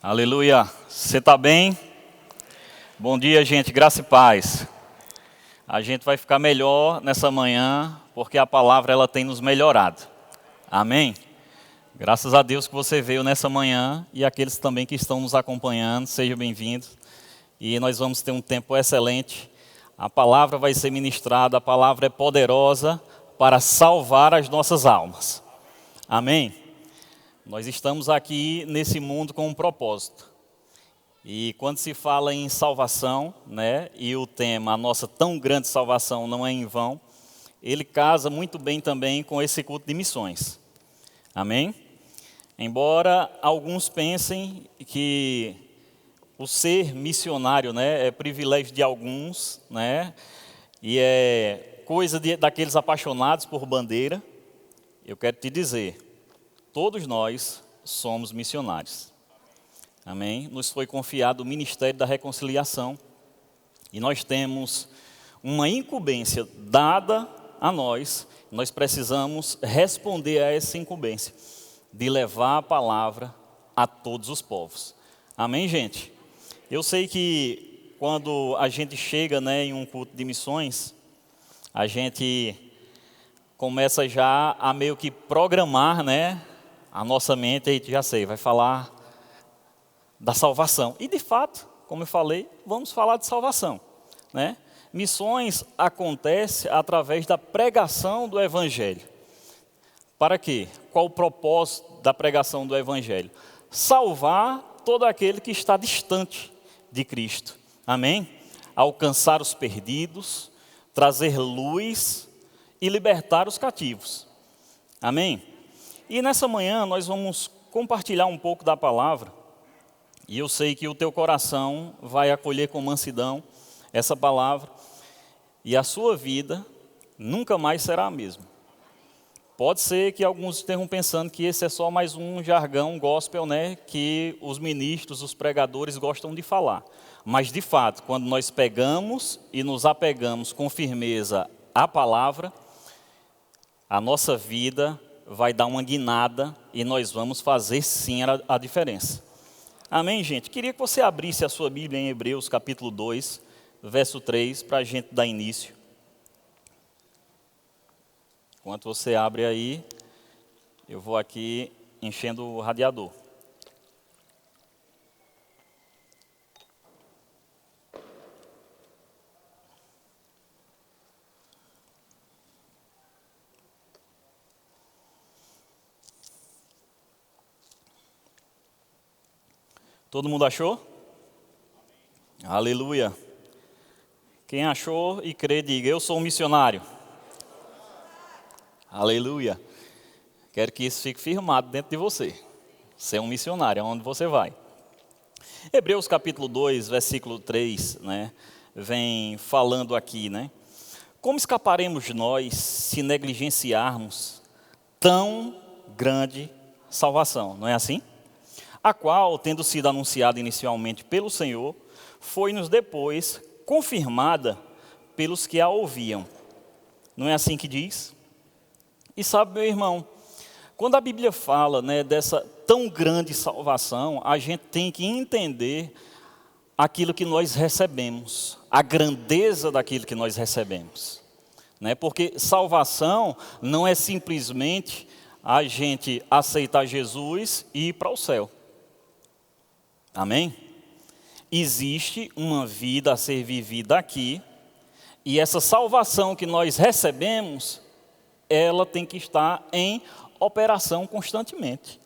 Aleluia. Você está bem? Bom dia, gente. Graça e paz. A gente vai ficar melhor nessa manhã, porque a palavra ela tem nos melhorado. Amém? Graças a Deus que você veio nessa manhã e aqueles também que estão nos acompanhando, sejam bem-vindos. E nós vamos ter um tempo excelente. A palavra vai ser ministrada, a palavra é poderosa para salvar as nossas almas. Amém? Nós estamos aqui nesse mundo com um propósito. E quando se fala em salvação, né, e o tema, a nossa tão grande salvação não é em vão, ele casa muito bem também com esse culto de missões. Amém? Embora alguns pensem que o ser missionário, né, é privilégio de alguns, né, e é coisa daqueles apaixonados por bandeira, eu quero te dizer, todos nós somos missionários. Amém? Nos foi confiado o ministério da reconciliação e nós temos uma incumbência dada a nós. Nós precisamos responder a essa incumbência de levar a palavra a todos os povos. Amém, gente? Eu sei que quando a gente chega, né, em um culto de missões, a gente começa já a meio que programar, né, a nossa mente, aí já sei, vai falar da salvação. E de fato, como eu falei, vamos falar de salvação, né? Missões acontecem através da pregação do Evangelho. Para quê? Qual o propósito da pregação do Evangelho? Salvar todo aquele que está distante de Cristo. Amém? Alcançar os perdidos, trazer luz e libertar os cativos. Amém? E nessa manhã nós vamos compartilhar um pouco da palavra. E eu sei que o teu coração vai acolher com mansidão essa palavra. E a sua vida nunca mais será a mesma. Pode ser que alguns estejam pensando que esse é só mais um jargão gospel, né, que os ministros, os pregadores gostam de falar. Mas de fato, quando nós pegamos e nos apegamos com firmeza à palavra, a nossa vida vai dar uma guinada e nós vamos fazer sim a diferença. Amém, gente? Queria que você abrisse a sua Bíblia em Hebreus capítulo 2, verso 3, para a gente dar início. Enquanto você abre aí, eu vou aqui enchendo o radiador. Todo mundo achou? Amém. Aleluia. Quem achou e crê, diga, eu sou um missionário. Aleluia. Quero que isso fique firmado dentro de você. Você é um missionário, aonde você vai. Hebreus capítulo 2, versículo 3, né, vem falando aqui, né? Como escaparemos nós se negligenciarmos tão grande salvação? Não é assim? A qual, tendo sido anunciada inicialmente pelo Senhor, foi-nos depois confirmada pelos que a ouviam. Não é assim que diz? E sabe, meu irmão, quando a Bíblia fala, né, dessa tão grande salvação, a gente tem que entender aquilo que nós recebemos, a grandeza daquilo que nós recebemos, né? Porque salvação não é simplesmente a gente aceitar Jesus e ir para o céu. Amém? Existe uma vida a ser vivida aqui, e essa salvação que nós recebemos, ela tem que estar em operação constantemente,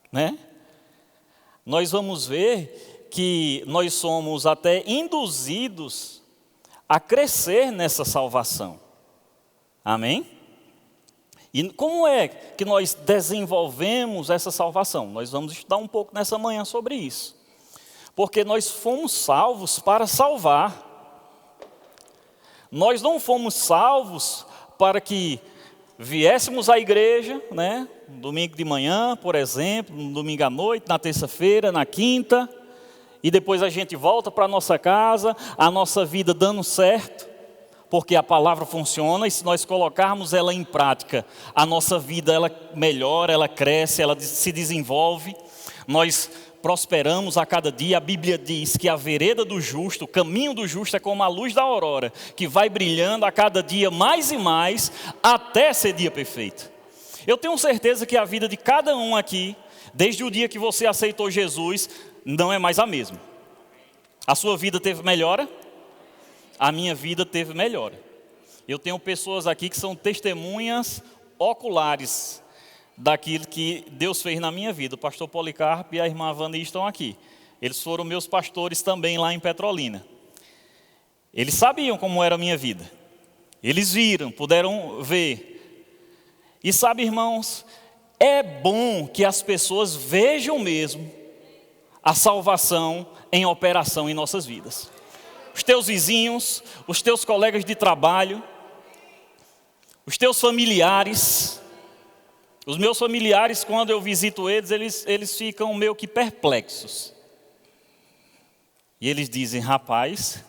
né? Nós vamos ver que nós somos até induzidos a crescer nessa salvação. Amém? E como é que nós desenvolvemos essa salvação? Nós vamos estudar um pouco nessa manhã sobre isso. Porque nós fomos salvos para salvar. Nós não fomos salvos para que viéssemos à igreja, né? Domingo de manhã, por exemplo, no domingo à noite, na terça-feira, na quinta, e depois a gente volta para a nossa casa, a nossa vida dando certo. Porque a palavra funciona e se nós colocarmos ela em prática, a nossa vida ela melhora, ela cresce, ela se desenvolve. Nós prosperamos a cada dia. A Bíblia diz que a vereda do justo, o caminho do justo é como a luz da aurora, que vai brilhando a cada dia mais e mais, até ser dia perfeito. Eu tenho certeza que a vida de cada um aqui, desde o dia que você aceitou Jesus, não é mais a mesma. A sua vida teve melhora? A minha vida teve melhora. Eu tenho pessoas aqui que são testemunhas oculares daquilo que Deus fez na minha vida. O pastor Policarpo e a irmã Vani estão aqui. Eles foram meus pastores também lá em Petrolina. Eles sabiam como era a minha vida. Eles viram, puderam ver. E sabe, irmãos, é bom que as pessoas vejam mesmo a salvação em operação em nossas vidas. Os teus vizinhos, os teus colegas de trabalho, os teus familiares. Os meus familiares, quando eu visito eles ficam meio que perplexos. E eles dizem: rapaz,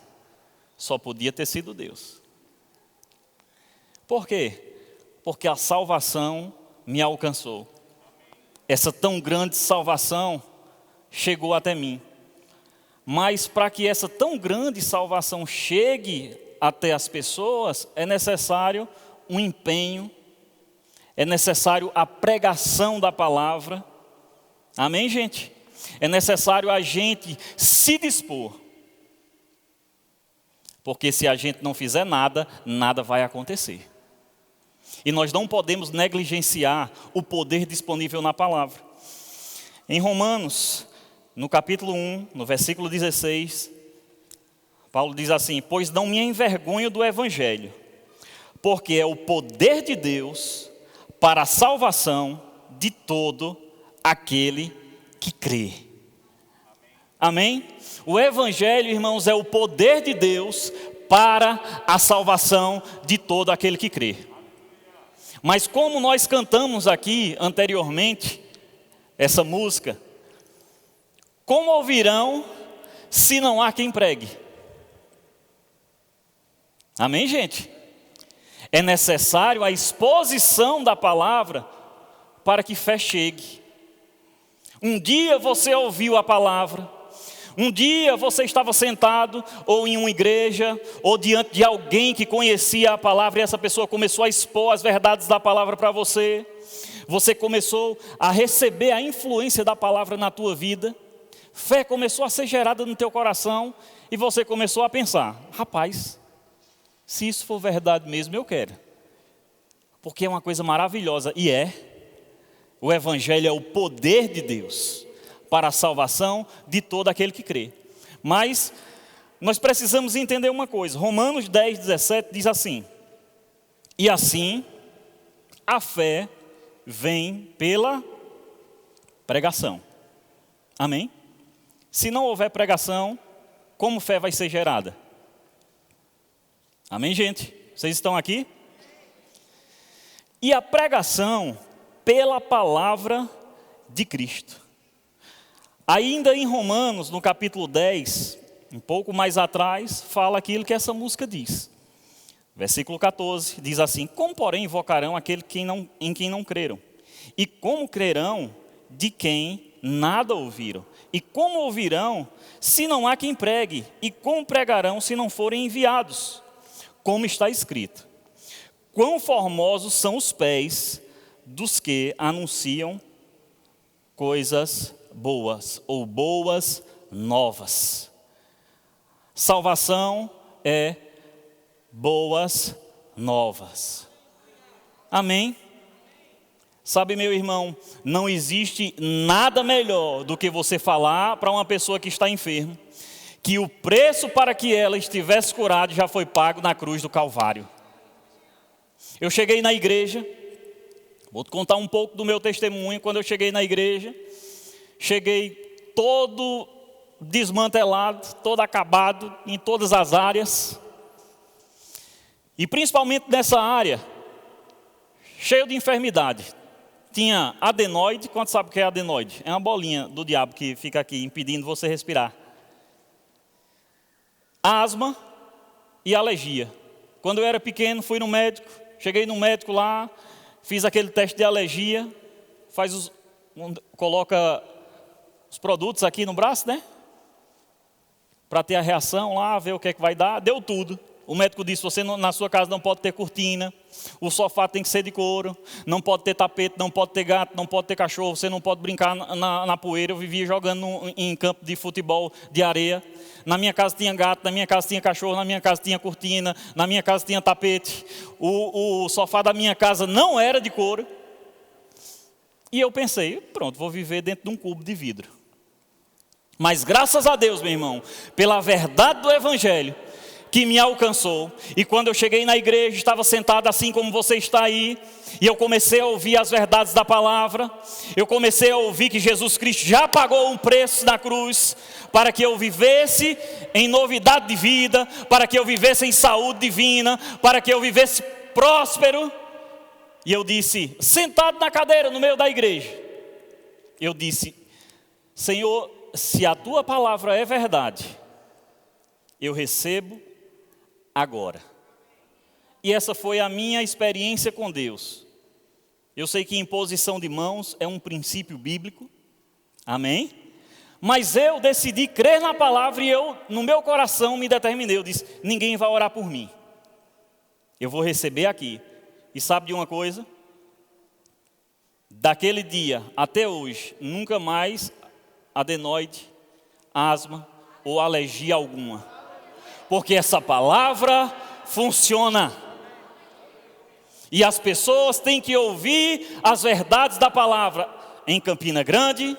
só podia ter sido Deus. Por quê? Porque a salvação me alcançou. Essa tão grande salvação chegou até mim. Mas para que essa tão grande salvação chegue até as pessoas, é necessário um empenho, é necessário a pregação da palavra. Amém, gente? É necessário a gente se dispor. Porque se a gente não fizer nada, nada vai acontecer. E nós não podemos negligenciar o poder disponível na palavra. Em Romanos, no capítulo 1, no versículo 16, Paulo diz assim: pois não me envergonho do evangelho, porque é o poder de Deus para a salvação de todo aquele que crê. Amém? O evangelho, irmãos, é o poder de Deus para a salvação de todo aquele que crê. Mas como nós cantamos aqui anteriormente, essa música, como ouvirão se não há quem pregue? Amém, gente? É necessário a exposição da palavra para que fé chegue. Um dia você ouviu a palavra, um dia você estava sentado ou em uma igreja ou diante de alguém que conhecia a palavra e essa pessoa começou a expor as verdades da palavra para você. Você começou a receber a influência da palavra na tua vida. Fé começou a ser gerada no teu coração e você começou a pensar: rapaz, se isso for verdade mesmo, eu quero. Porque é uma coisa maravilhosa. E o evangelho é o poder de Deus para a salvação de todo aquele que crê. Mas nós precisamos entender uma coisa. Romanos 10, 17 diz assim: e assim a fé vem pela pregação. Amém? Se não houver pregação, como fé vai ser gerada? Amém, gente? Vocês estão aqui? E a pregação pela palavra de Cristo. Ainda em Romanos, no capítulo 10, um pouco mais atrás, fala aquilo que essa música diz. Versículo 14, diz assim: como porém invocarão aquele em quem não creram? E como crerão de quem nada ouviram? E como ouvirão se não há quem pregue? E como pregarão se não forem enviados? Como está escrito: quão formosos são os pés dos que anunciam coisas boas, ou boas novas. Salvação é boas novas. Amém? Sabe, meu irmão, não existe nada melhor do que você falar para uma pessoa que está enferma que o preço para que ela estivesse curada já foi pago na cruz do Calvário. Eu cheguei na igreja, vou te contar um pouco do meu testemunho. Quando eu cheguei na igreja, cheguei todo desmantelado, todo acabado em todas as áreas. E principalmente nessa área, cheio de enfermidade. Tinha adenoide. Quanto sabe o que é adenoide? É uma bolinha do diabo que fica aqui impedindo você respirar. Asma e alergia. Quando eu era pequeno, fui no médico. Cheguei no médico lá, fiz aquele teste de alergia. Coloca os produtos aqui no braço, né? Para ter a reação lá, ver o que é que vai dar. Deu tudo. O médico disse, você na sua casa não pode ter cortina, o sofá tem que ser de couro, não pode ter tapete, não pode ter gato, não pode ter cachorro, você não pode brincar na poeira. Eu vivia jogando em campo de futebol de areia. Na minha casa tinha gato, na minha casa tinha cachorro, na minha casa tinha cortina, na minha casa tinha tapete. O sofá da minha casa não era de couro. E eu pensei, pronto, vou viver dentro de um cubo de vidro. Mas graças a Deus, meu irmão, pela verdade do Evangelho, que me alcançou. E quando eu cheguei na igreja, estava sentado assim como você está aí, e eu comecei a ouvir as verdades da palavra. Eu comecei a ouvir que Jesus Cristo já pagou um preço na cruz, para que eu vivesse em novidade de vida, para que eu vivesse em saúde divina, para que eu vivesse próspero. E eu disse, sentado na cadeira no meio da igreja, eu disse, Senhor, se a tua palavra é verdade, eu recebo agora. E essa foi a minha experiência com Deus. Eu sei que imposição de mãos é um princípio bíblico, amém? Mas eu decidi crer na palavra e eu, no meu coração, me determinei. Eu disse, ninguém vai orar por mim. Eu vou receber aqui. E sabe de uma coisa? Daquele dia até hoje, nunca mais adenoide, asma ou alergia alguma. Porque essa palavra funciona. E as pessoas têm que ouvir as verdades da palavra em Campina Grande,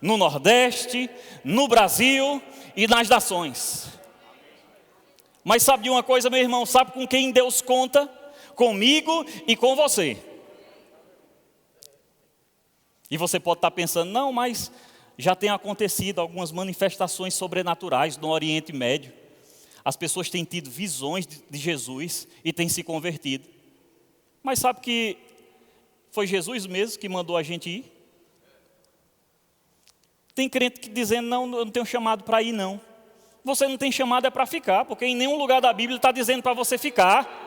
no Nordeste, no Brasil e nas nações. Mas sabe de uma coisa, meu irmão? Sabe com quem Deus conta? Comigo e com você. E você pode estar pensando, não, mas já tem acontecido algumas manifestações sobrenaturais no Oriente Médio. As pessoas têm tido visões de Jesus e têm se convertido. Mas sabe que foi Jesus mesmo que mandou a gente ir? Tem crente que dizendo, não, eu não tenho chamado para ir não. Você não tem chamado é para ficar, porque em nenhum lugar da Bíblia está dizendo para você ficar.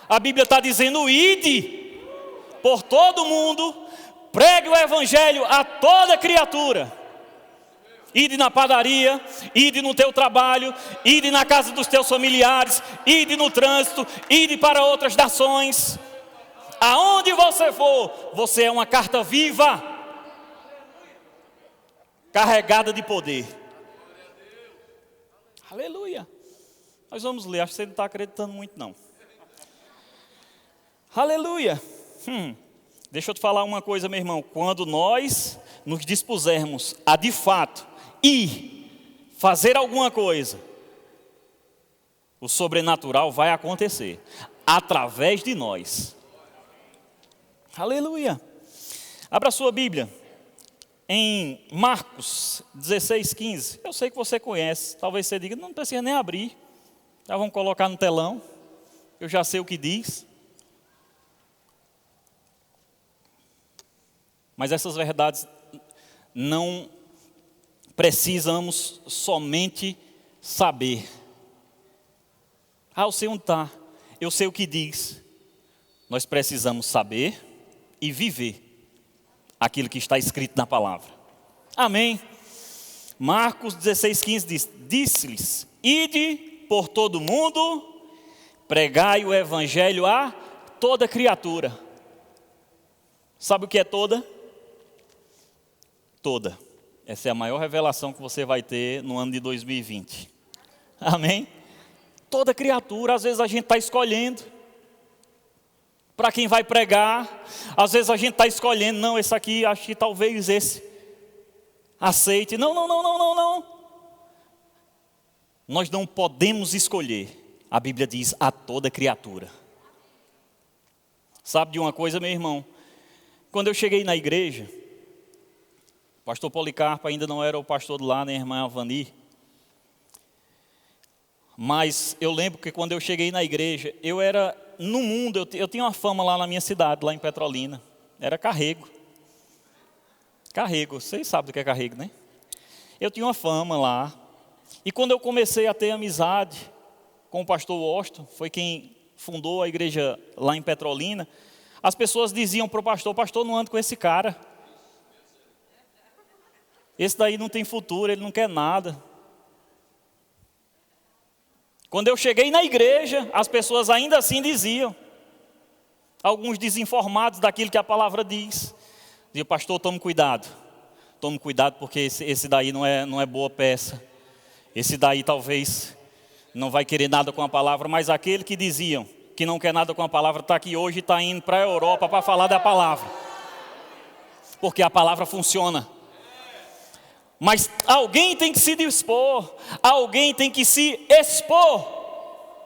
A Bíblia está dizendo, ide por todo mundo, pregue o Evangelho a toda criatura. Ide na padaria, ide no teu trabalho, ide na casa dos teus familiares, ide no trânsito, ide para outras nações. Aonde você for, você é uma carta viva, carregada de poder. Aleluia. Nós vamos ler, acho que você não está acreditando muito não. Aleluia. Deixa eu te falar uma coisa, meu irmão. Quando nós nos dispusermos a de fato ir fazer alguma coisa, o sobrenatural vai acontecer através de nós. Aleluia. Abra sua Bíblia em Marcos 16:15. Eu sei que você conhece. Talvez você diga, não precisa nem abrir. Já vamos colocar no telão. Eu já sei o que diz. Mas essas verdades não precisamos somente saber. Eu sei onde está, eu sei o que diz. Nós precisamos saber e viver aquilo que está escrito na palavra. Amém. Marcos 16:15 diz, disse-lhes, ide por todo mundo, pregai o Evangelho a toda criatura. Sabe o que é toda? Toda. Essa é a maior revelação que você vai ter no ano de 2020. Amém? Toda criatura, às vezes a gente está escolhendo para quem vai pregar. Às vezes a gente está escolhendo, não, esse aqui, acho que talvez esse aceite. Não. Nós não podemos escolher. A Bíblia diz a toda criatura. Sabe de uma coisa, meu irmão? Quando eu cheguei na igreja, o pastor Policarpo ainda não era o pastor de lá, nem a irmã Avani. Mas eu lembro que quando eu cheguei na igreja, eu era, no mundo, eu tinha uma fama lá na minha cidade, lá em Petrolina. Era carrego. Carrego, vocês sabem do que é carrego, né? Eu tinha uma fama lá. E quando eu comecei a ter amizade com o pastor Washington, foi quem fundou a igreja lá em Petrolina, as pessoas diziam para o pastor, não anda com esse cara. Esse daí não tem futuro, ele não quer nada. Quando eu cheguei na igreja, as pessoas ainda assim diziam, alguns desinformados daquilo que a palavra diz, diziam, pastor, tome cuidado porque esse daí não é boa peça, esse daí talvez não vai querer nada com a palavra, mas aquele que diziam que não quer nada com a palavra está aqui hoje e está indo para a Europa para falar da palavra, porque a palavra funciona. Mas alguém tem que se dispor, alguém tem que se expor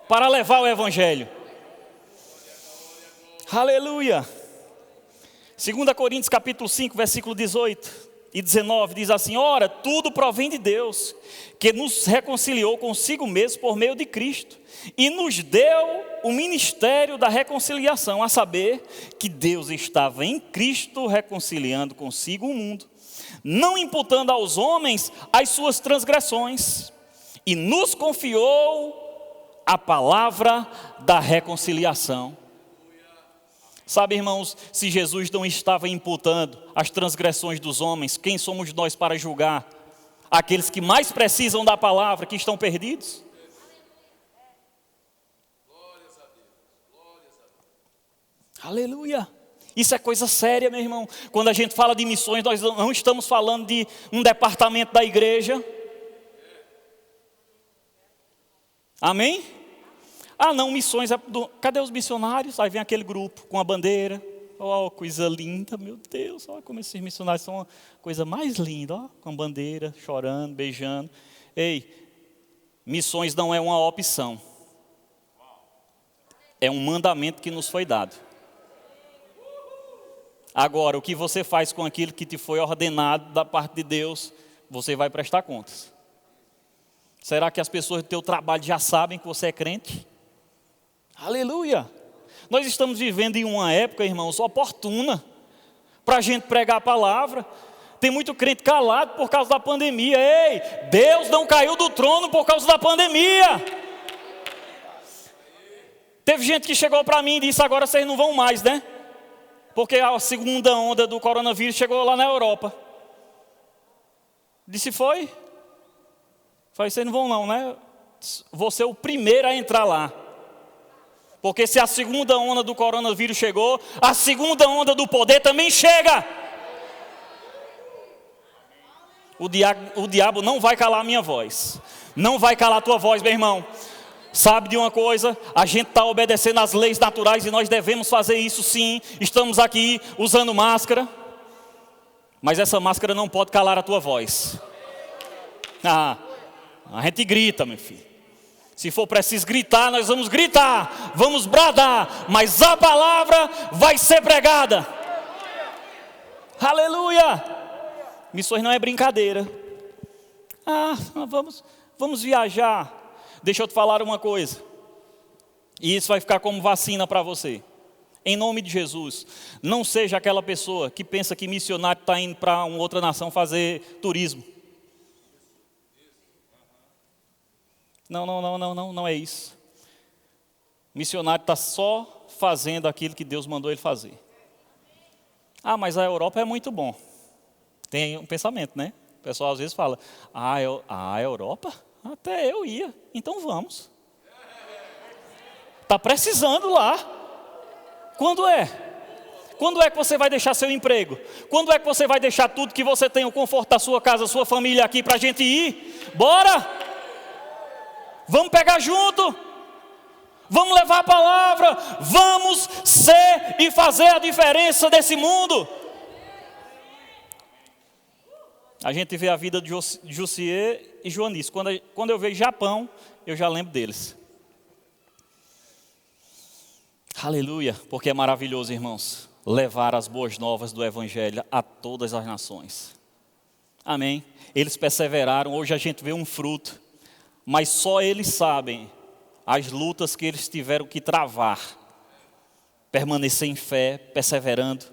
para levar o evangelho. Aleluia. 2 Coríntios capítulo 5, versículo 18 e 19 diz assim: ora, tudo provém de Deus, que nos reconciliou consigo mesmo por meio de Cristo, e nos deu o ministério da reconciliação, a saber, que Deus estava em Cristo reconciliando consigo o mundo, não imputando aos homens as suas transgressões, e nos confiou a palavra da reconciliação. Sabe, irmãos, se Jesus não estava imputando as transgressões dos homens, quem somos nós para julgar aqueles que mais precisam da palavra, que estão perdidos? Aleluia. Isso é coisa séria, meu irmão. Quando a gente fala de missões, nós não estamos falando de um departamento da igreja. Amém? Ah não, missões, cadê os missionários? Aí vem aquele grupo com a bandeira. Oh, coisa linda, meu Deus. Olha como esses missionários são a coisa mais linda. Ó, com a bandeira, chorando, beijando. Ei, missões não é uma opção. É um mandamento que nos foi dado. Agora, o que você faz com aquilo que te foi ordenado da parte de Deus, você vai prestar contas. Será que as pessoas do teu trabalho já sabem que você é crente? Aleluia! Nós estamos vivendo em uma época, irmãos, oportuna para a gente pregar a palavra. Tem muito crente calado por causa da pandemia. Ei, Deus não caiu do trono por causa da pandemia. Teve gente que chegou para mim e disse, agora vocês não vão mais, né? Porque a segunda onda do coronavírus chegou lá na Europa. Disse, foi? Falei, vocês não vão não, né? Vou ser o primeiro a entrar lá. Porque se a segunda onda do coronavírus chegou, a segunda onda do poder também chega. O diabo não vai calar a minha voz. Não vai calar a tua voz, meu irmão. Sabe de uma coisa? A gente está obedecendo às leis naturais e nós devemos fazer isso sim. Estamos aqui usando máscara. Mas essa máscara não pode calar a tua voz. A gente grita, meu filho. Se for preciso gritar, nós vamos gritar, vamos bradar, mas a palavra vai ser pregada. Aleluia! Missões não é brincadeira. Vamos viajar. Deixa eu te falar uma coisa. E isso vai ficar como vacina para você. Em nome de Jesus, não seja aquela pessoa que pensa que missionário está indo para uma outra nação fazer turismo. Não é isso. Missionário está só fazendo aquilo que Deus mandou ele fazer. Mas a Europa é muito bom. Tem um pensamento, né? O pessoal às vezes fala, a Europa? Até eu ia, então vamos. Está precisando lá. Quando é? Quando é que você vai deixar seu emprego? Quando é que você vai deixar tudo que você tem, o conforto da sua casa, sua família aqui para a gente ir? Bora! Vamos pegar junto, vamos levar a palavra, vamos ser e fazer a diferença desse mundo. A gente vê a vida de Jussier e Joanice. Quando eu vejo Japão, eu já lembro deles. Aleluia, porque é maravilhoso, irmãos, levar as boas novas do Evangelho a todas as nações. Amém? Eles perseveraram, hoje a gente vê um fruto. Mas só eles sabem as lutas que eles tiveram que travar, permanecer em fé, perseverando,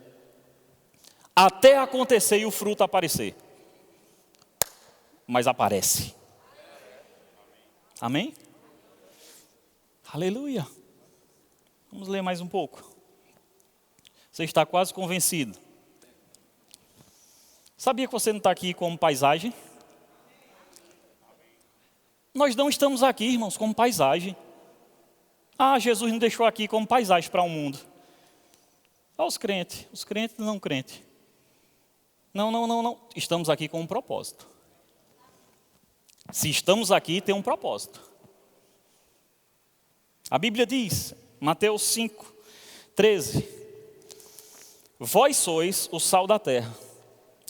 até acontecer e o fruto aparecer. Mas aparece. Amém? Aleluia. Vamos ler mais um pouco. Você está quase convencido. Sabia que você não está aqui como paisagem? Nós não estamos aqui, irmãos, como paisagem. Ah, Jesus nos deixou aqui como paisagem para o mundo. Olha os crentes e não crentes. Não. Estamos aqui com um propósito. Se estamos aqui, tem um propósito. A Bíblia diz, Mateus 5:13: vós sois o sal da terra.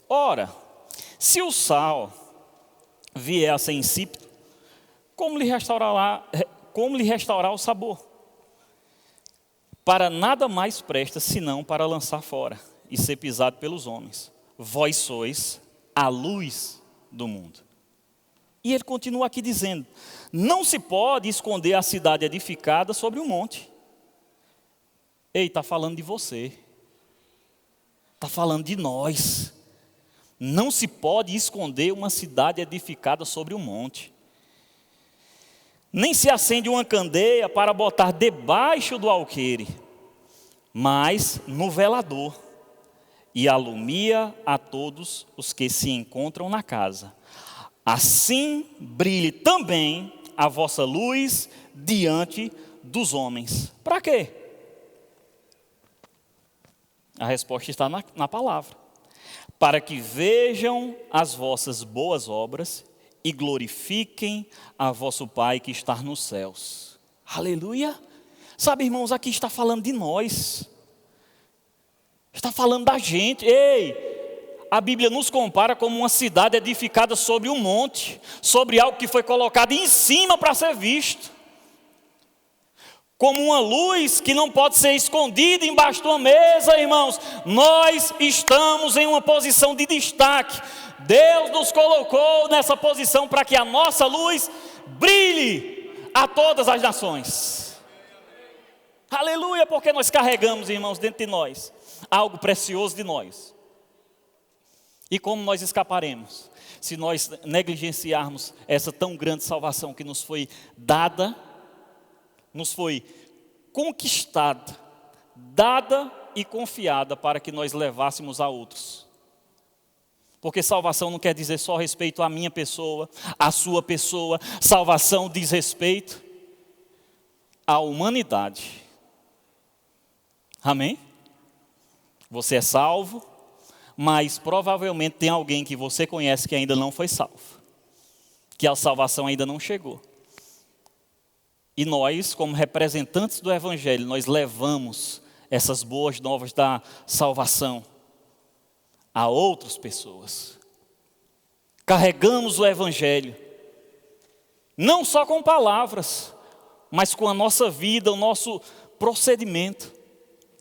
Ora, se o sal vier a ser insípido, como lhe restaurar o sabor? Para nada mais presta, senão para lançar fora e ser pisado pelos homens. Vós sois a luz do mundo. E ele continua aqui dizendo, não se pode esconder a cidade edificada sobre um monte. Ei, está falando de você. Está falando de nós. Não se pode esconder uma cidade edificada sobre um monte. Nem se acende uma candeia para botar debaixo do alqueire, mas no velador, e alumia a todos os que se encontram na casa. Assim brilhe também a vossa luz diante dos homens. Para quê? A resposta está na palavra. Para que vejam as vossas boas obras e glorifiquem a vosso Pai que está nos céus. Aleluia! Sabe, irmãos, aqui está falando de nós. Está falando da gente. Ei, a Bíblia nos compara como uma cidade edificada sobre um monte, sobre algo que foi colocado em cima para ser visto. Como uma luz que não pode ser escondida embaixo de uma mesa, irmãos. Nós estamos em uma posição de destaque. Deus nos colocou nessa posição para que a nossa luz brilhe a todas as nações. Aleluia, porque nós carregamos, irmãos, dentro de nós algo precioso de nós. E como nós escaparemos se nós negligenciarmos essa tão grande salvação que nos foi dada, nos foi conquistada, dada e confiada para que nós levássemos a outros. Porque salvação não quer dizer só respeito à minha pessoa, à sua pessoa. Salvação diz respeito à humanidade. Amém? Você é salvo, mas provavelmente tem alguém que você conhece que ainda não foi salvo, que a salvação ainda não chegou. E nós, como representantes do Evangelho, nós levamos essas boas novas da salvação a outras pessoas. Carregamos o Evangelho, não só com palavras, mas com a nossa vida, o nosso procedimento.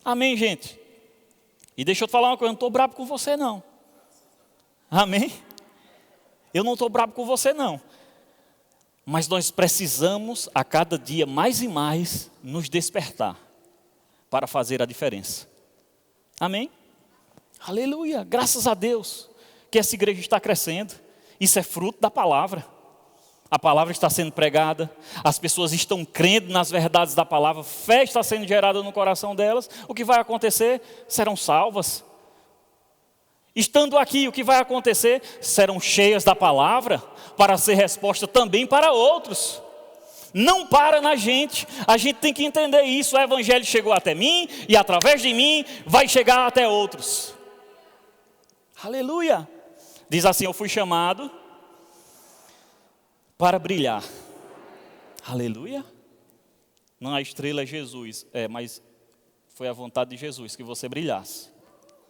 Amém, gente? E deixa eu te falar uma coisa, eu não estou bravo com você não. Amém? Eu não estou bravo com você não. Mas nós precisamos a cada dia mais e mais nos despertar para fazer a diferença. Amém? Aleluia, graças a Deus que essa igreja está crescendo. Isso é fruto da palavra. A palavra está sendo pregada, as pessoas estão crendo nas verdades da palavra, fé está sendo gerada no coração delas. O que vai acontecer? Serão salvas. Estando aqui, o que vai acontecer? Serão cheias da palavra para ser resposta também para outros. Não para na gente, a gente tem que entender isso. O Evangelho chegou até mim e através de mim vai chegar até outros. Aleluia! Diz assim, eu fui chamado para brilhar. Aleluia. Não, a estrela é Jesus. Mas foi a vontade de Jesus que você brilhasse.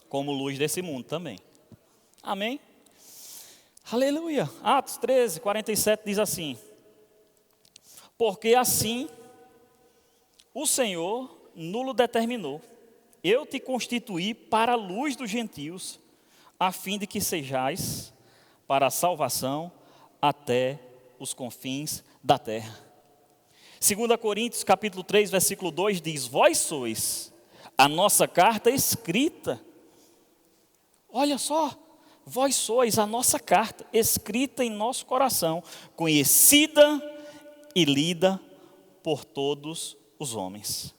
Como luz desse mundo também. Amém? Aleluia. Atos 13:47 diz assim. Porque assim o Senhor nulo determinou. Eu te constituí para a luz dos gentios, a fim de que sejais para a salvação até os confins da terra. 2 Coríntios capítulo 3, versículo 2 diz, vós sois a nossa carta escrita. Olha só, vós sois a nossa carta escrita em nosso coração, conhecida e lida por todos os homens.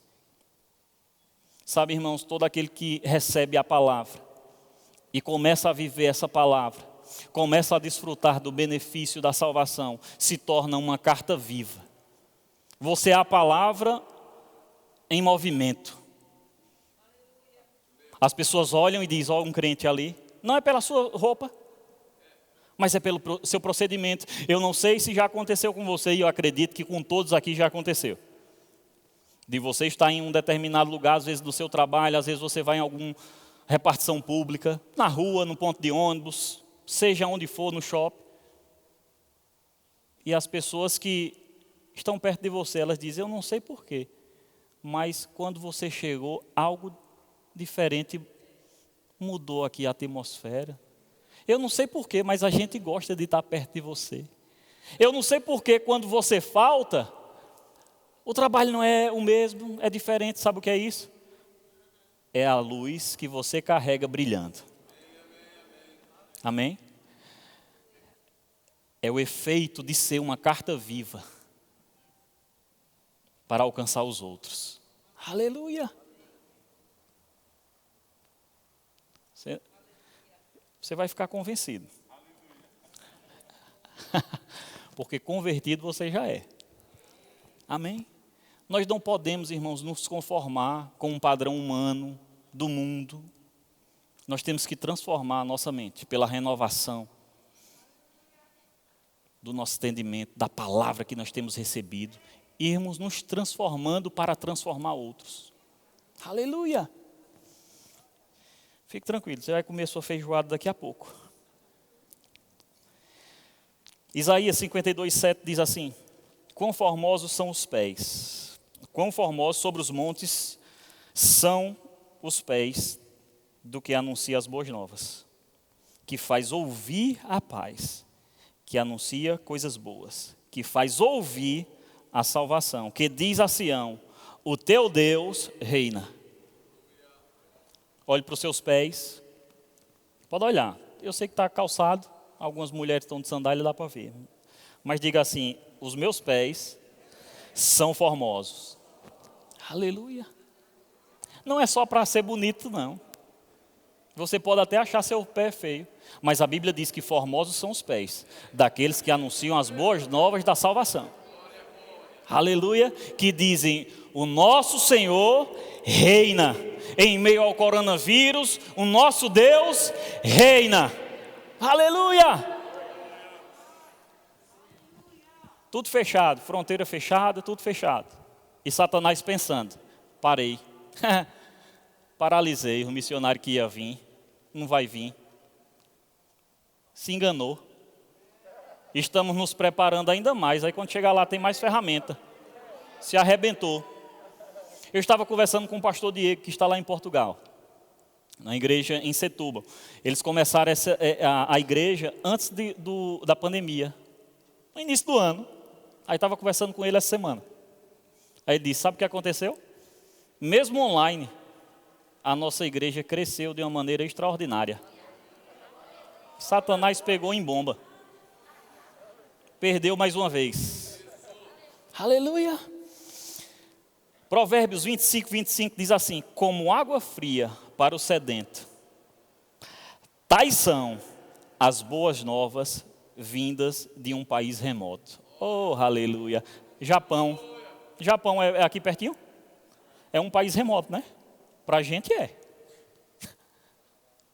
Sabe, irmãos, todo aquele que recebe a palavra e começa a viver essa palavra, começa a desfrutar do benefício da salvação, se torna uma carta viva. Você é a palavra em movimento. As pessoas olham e dizem, olha um crente ali. Não é pela sua roupa, mas é pelo seu procedimento. Eu não sei se já aconteceu com você, e eu acredito que com todos aqui já aconteceu. De você estar em um determinado lugar, às vezes do seu trabalho, às vezes você vai em alguma repartição pública, na rua, no ponto de ônibus, seja onde for, no shopping. E as pessoas que estão perto de você, elas dizem, eu não sei porquê, mas quando você chegou, algo diferente mudou aqui a atmosfera. Eu não sei porquê, mas a gente gosta de estar perto de você. Eu não sei porquê, quando você falta, o trabalho não é o mesmo, é diferente. Sabe o que é isso? É a luz que você carrega brilhando. Amém? É o efeito de ser uma carta viva para alcançar os outros. Aleluia! Você vai ficar convencido. Porque convertido você já é. Amém? Nós não podemos, irmãos, nos conformar com um padrão humano do mundo. Nós temos que transformar a nossa mente pela renovação do nosso entendimento, da palavra que nós temos recebido. Irmos nos transformando para transformar outros. Aleluia! Fique tranquilo, você vai comer sua feijoada daqui a pouco. Isaías 52:7 diz assim, quão formosos são os pés, quão formosos sobre os montes são os pés do que anuncia as boas novas, que faz ouvir a paz, que anuncia coisas boas, que faz ouvir a salvação, que diz a Sião, o teu Deus reina. Olhe para os seus pés, pode olhar, eu sei que está calçado, algumas mulheres estão de sandália, dá para ver, mas diga assim, os meus pés são formosos. Aleluia. Não é só para ser bonito, não. Você pode até achar seu pé feio, mas a Bíblia diz que formosos são os pés daqueles que anunciam as boas novas da salvação. Aleluia, que dizem, o nosso Senhor reina. Em meio ao coronavírus, o nosso Deus reina. Aleluia. Tudo fechado, fronteira fechada, tudo fechado. E Satanás pensando, parei. Paralisei o missionário que ia vir, não vai vir. Se enganou. Estamos nos preparando ainda mais, aí quando chegar lá tem mais ferramenta. Se arrebentou. Eu estava conversando com o pastor Diego, que está lá em Portugal, na igreja em Setúbal. Eles começaram a igreja antes da pandemia, no início do ano. Aí estava conversando com ele essa semana. Aí ele disse, sabe o que aconteceu? Mesmo online, a nossa igreja cresceu de uma maneira extraordinária. Satanás pegou em bomba. Perdeu mais uma vez. Aleluia. Provérbios 25:25 diz assim, como água fria para o sedento, tais são as boas novas vindas de um país remoto. Oh, aleluia. Japão. Japão é aqui pertinho? É um país remoto, né? Para a gente é.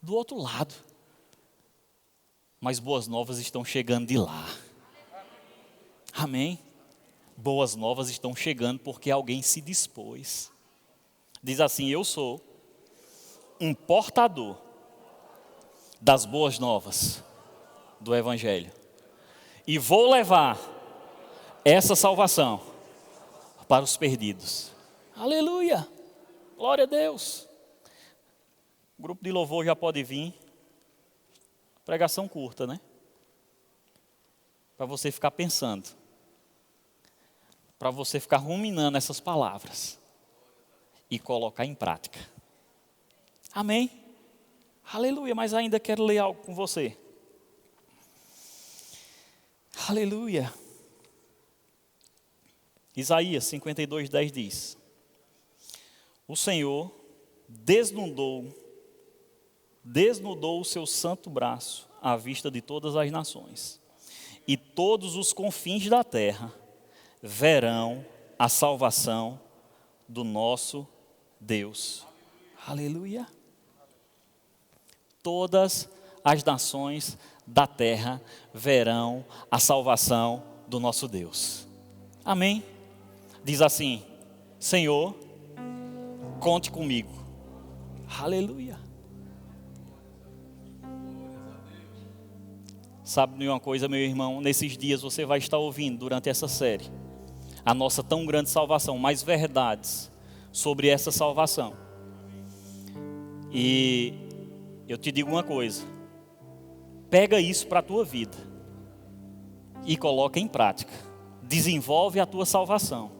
Do outro lado. Mas boas novas estão chegando de lá. Amém? Boas novas estão chegando porque alguém se dispôs. Diz assim, eu sou um portador das boas novas do Evangelho. E vou levar essa salvação para os perdidos. Aleluia! Glória a Deus! O grupo de louvor já pode vir. Pregação curta, né? Para você ficar pensando. Para você ficar ruminando essas palavras. E colocar em prática. Amém? Aleluia, mas ainda quero ler algo com você. Aleluia. Isaías 52:10 diz: o Senhor desnudou desnudou o seu santo braço à vista de todas as nações, e todos os confins da terra verão a salvação do nosso Deus. Aleluia! Todas as nações da terra verão a salvação do nosso Deus. Amém? Diz assim: Senhor, conte comigo. Aleluia! Sabe de uma coisa, meu irmão? Nesses dias você vai estar ouvindo, durante essa série, a nossa tão grande salvação, mais verdades sobre essa salvação. E eu te digo uma coisa: pega isso para a tua vida e coloca em prática. Desenvolve a tua salvação.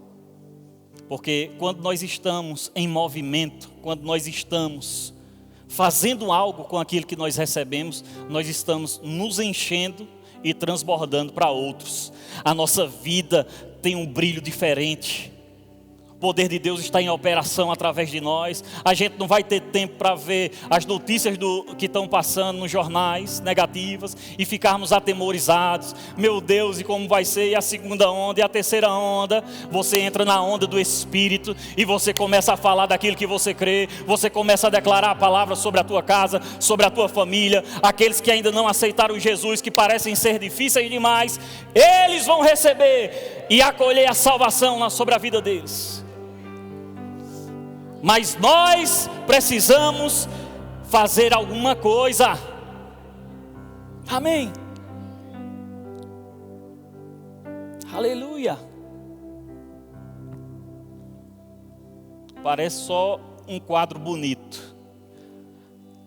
Porque quando nós estamos em movimento, quando nós estamos fazendo algo com aquilo que nós recebemos, nós estamos nos enchendo e transbordando para outros. A nossa vida tem um brilho diferente. O poder de Deus está em operação através de nós. A gente não vai ter tempo para ver as notícias que estão passando nos jornais negativas e ficarmos atemorizados. Meu Deus, e como vai ser? E a segunda onda, e a terceira onda? Você entra na onda do Espírito e você começa a falar daquilo que você crê. Você começa a declarar a palavra sobre a tua casa, sobre a tua família. Aqueles que ainda não aceitaram Jesus, que parecem ser difíceis demais, eles vão receber e acolher a salvação sobre a vida deles. Mas nós precisamos fazer alguma coisa. Amém. Aleluia. Parece só um quadro bonito,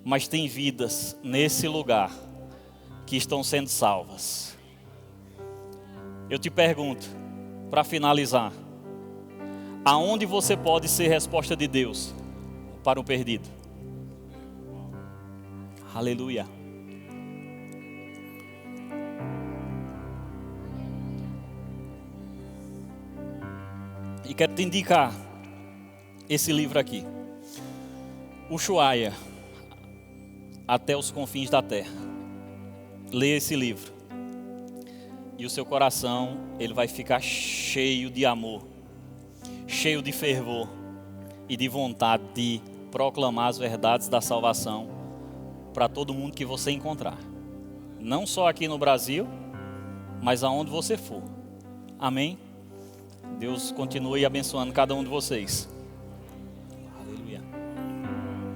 mas tem vidas nesse lugar que estão sendo salvas. Eu te pergunto, para finalizar, aonde você pode ser resposta de Deus para o perdido? Aleluia. E quero te indicar esse livro aqui, Ushuaia, Até os Confins da Terra. Leia esse livro e o seu coração, ele vai ficar cheio de amor, cheio de fervor e de vontade de proclamar as verdades da salvação para todo mundo que você encontrar. Não só aqui no Brasil, mas aonde você for. Amém? Deus continue abençoando cada um de vocês.